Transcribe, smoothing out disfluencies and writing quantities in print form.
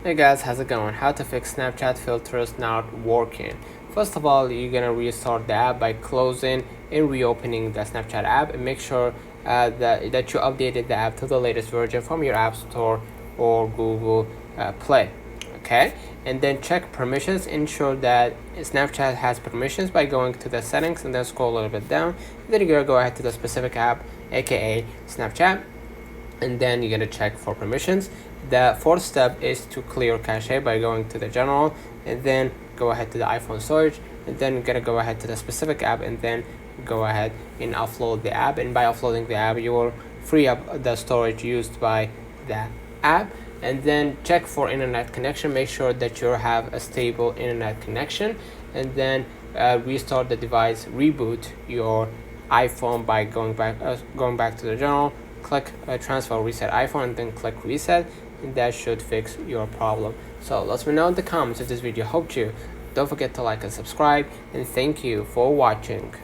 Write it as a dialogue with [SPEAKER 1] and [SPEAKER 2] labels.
[SPEAKER 1] Hey guys, how's it going? How to fix Snapchat filters not working. First of all, you're gonna restart the app by closing and reopening the Snapchat app, and make sure that you updated the app to the latest version from your App Store or Google Play. Okay, and then check permissions. Ensure that Snapchat has permissions by going to the settings and then scroll a little bit down. And then you're gonna go ahead to the specific app, aka Snapchat, and then you're gonna check for permissions. The fourth step is to clear cache by going to the general and then go ahead to the iPhone storage, and then you're gonna go ahead to the specific app and then go ahead and offload the app. And by offloading the app, you will free up the storage used by the app. And then check for internet connection. Make sure that you have a stable internet connection, and then restart the device. Reboot your iPhone by going back to the general, click transfer reset iPhone, and then click reset, and that should fix your problem. So let me know in the comments if this video helped you. Don't forget to like and subscribe, and thank you for watching.